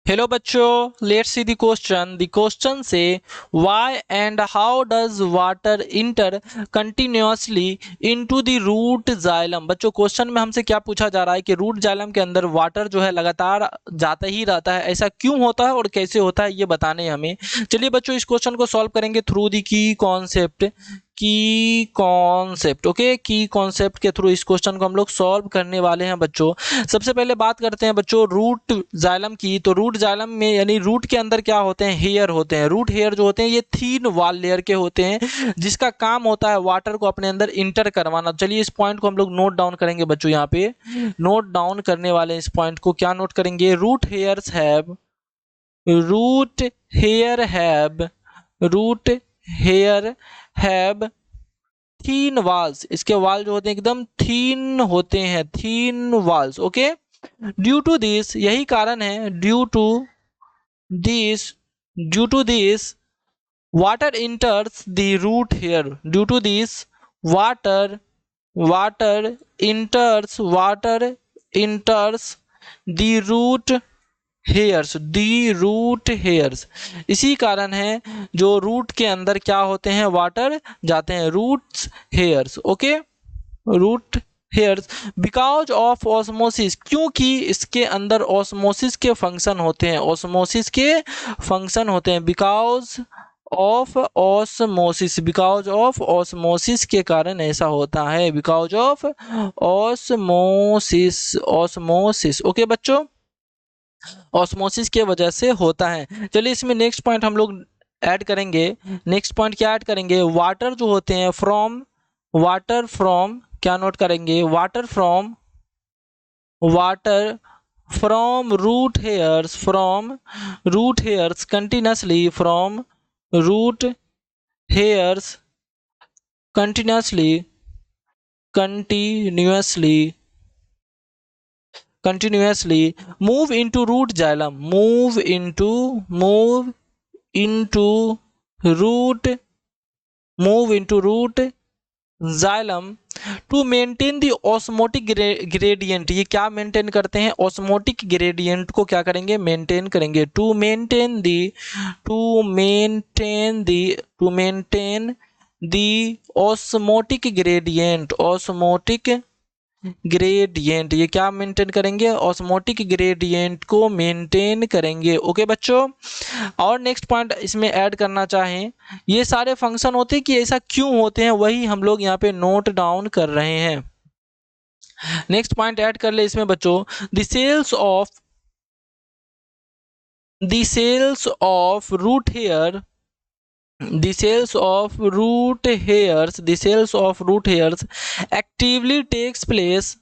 Hello बच्चों, let's see the question. The question से why and how does water inter continuously into the root xylem. बच्चों, question में हमसे क्या पूछा जा रहा है कि रूट जाइलम के अंदर वाटर जो है लगातार जाता ही रहता है, ऐसा क्यों होता है और कैसे होता है, ये बताने हमें। चलिए बच्चों, इस क्वेश्चन को सॉल्व करेंगे through the key concept. Okay, की कॉन्सेप्ट के थ्रू इस क्वेश्चन को हम लोग सॉल्व करने वाले हैं बच्चों। सबसे पहले बात करते हैं बच्चों रूट जाइलम की। तो रूट जाइलम में यानी रूट के अंदर क्या होते हैं, हेयर होते हैं। रूट हेयर जो होते हैं ये थीन वॉल लेयर के होते हैं, जिसका काम होता है वाटर को अपने अंदर इंटर करवाना। चलिए इस पॉइंट को हम लोग नोट डाउन करेंगे बच्चों। यहाँ पे नोट डाउन करने वाले इस पॉइंट को क्या नोट करेंगे, root hair have root hair have thin walls. इसके वाल जो होते हैं एकदम थीन होते हैं, thin walls. Okay, due to this, यही कारण है, due to this water enters the root hair. Due to this water enters the root hairs. इसी कारण है जो रूट के अंदर क्या होते हैं, वाटर जाते हैं, roots hairs. Okay, root hairs because of osmosis, क्योंकि इसके अंदर ऑस्मोसिस के फंक्शन होते हैं, बिकॉज ऑफ ऑस्मोसिस के कारण ऐसा होता है, बिकॉज ऑफ ऑस्मोसिस। ओके बच्चों, ऑस्मोसिस के वजह से होता है। चलिए इसमें नेक्स्ट पॉइंट हम लोग ऐड करेंगे। नेक्स्ट पॉइंट क्या ऐड करेंगे, वाटर जो होते हैं वाटर फ्रॉम क्या नोट करेंगे, water from root hairs continuously move into root xylem, root move into root xylem to maintain the osmotic gradient. ये क्या मेंटेन करते हैं, ऑस्मोटिक ग्रेडियंट को क्या करेंगे, मेंटेन करेंगे। To maintain the osmotic gradient, ये क्या मेंटेन करेंगे, ऑस्मोटिक ग्रेडियंट को मेंटेन करेंगे। ओके बच्चों, और नेक्स्ट पॉइंट इसमें ऐड करना चाहें, ये सारे फंक्शन होते हैं कि ऐसा क्यों होते हैं, वही हम लोग यहाँ पे नोट डाउन कर रहे हैं। नेक्स्ट पॉइंट ऐड कर ले इसमें बच्चों, the cells of root hair the cells of root hairs actively takes place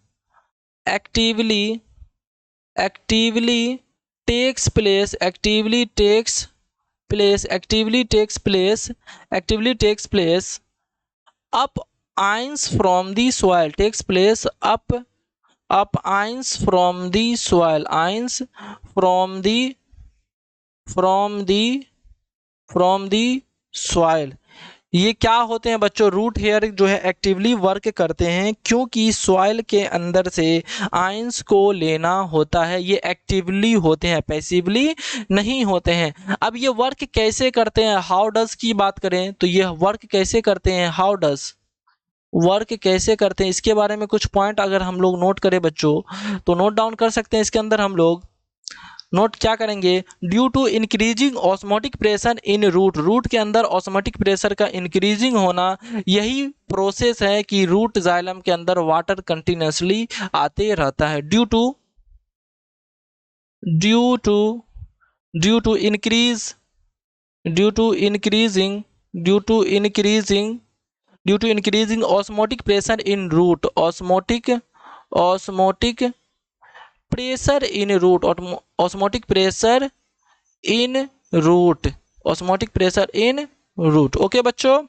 actively actively takes place actively takes place actively takes place actively takes place up ions from the soil takes place up ions from the soil ions from the soil. ये क्या होते हैं बच्चों, root hair जो है actively work करते हैं, क्योंकि सॉइल के अंदर से आयंस को लेना होता है। ये एक्टिवली होते हैं, पैसिवली नहीं होते हैं। अब ये वर्क कैसे करते हैं, हाउ डज की बात करें तो ये वर्क कैसे करते हैं, हाउ डज वर्क कैसे करते हैं, इसके बारे में कुछ पॉइंट अगर हम लोग नोट करें बच्चों तो नोट डाउन कर सकते हैं। इसके अंदर हम लोग नोट क्या करेंगे, due to increasing osmotic pressure in root के अंदर ऑस्मोटिक प्रेशर का इंक्रीजिंग होना, यही प्रोसेस है कि रूट जाइलम के अंदर वाटर कंटिन्यूसली आते रहता है। Due to increasing osmotic pressure in root osmotic pressure in root osmotic pressure in root. Okay बच्चों,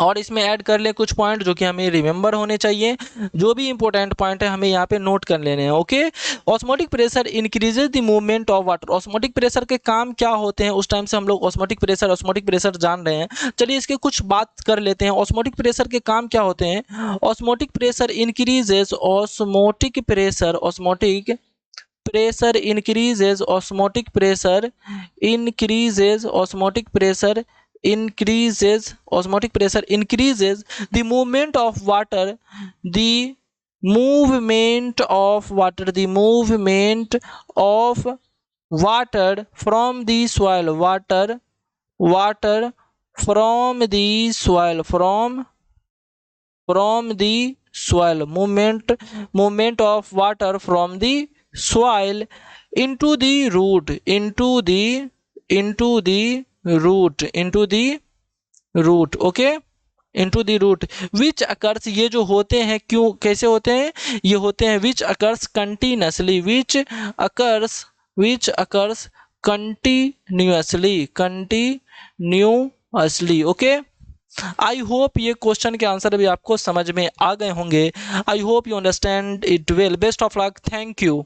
और इसमें ऐड कर ले कुछ पॉइंट जो कि हमें रिमेंबर होने चाहिए, जो भी इंपॉर्टेंट पॉइंट है हमें यहाँ पे नोट कर लेने हैं। Okay, osmotic pressure increases the movement of water. Osmotic pressure के काम क्या होते हैं, उस टाइम से हम लोग ऑस्मोटिक प्रेशर जान रहे हैं। चलिए इसके कुछ बात कर लेते हैं। ऑस्मोटिक प्रेशर के काम क्या होते हैं, osmotic pressure pressure increases, osmotic pressure increases, osmotic pressure increases, osmotic pressure increases the movement of water, the movement of water, the movement of water from the soil, water from the soil, from the soil, movement of water from the soil into the root, into the root, okay, into the root, which occurs, ये जो होते हैं क्यों कैसे होते हैं, ये होते हैं which occurs continuously, which occurs continuously, okay। I hope ये क्वेश्चन के आंसर भी आपको समझ में आ गए होंगे। I hope you understand it well. Best of luck, thank you.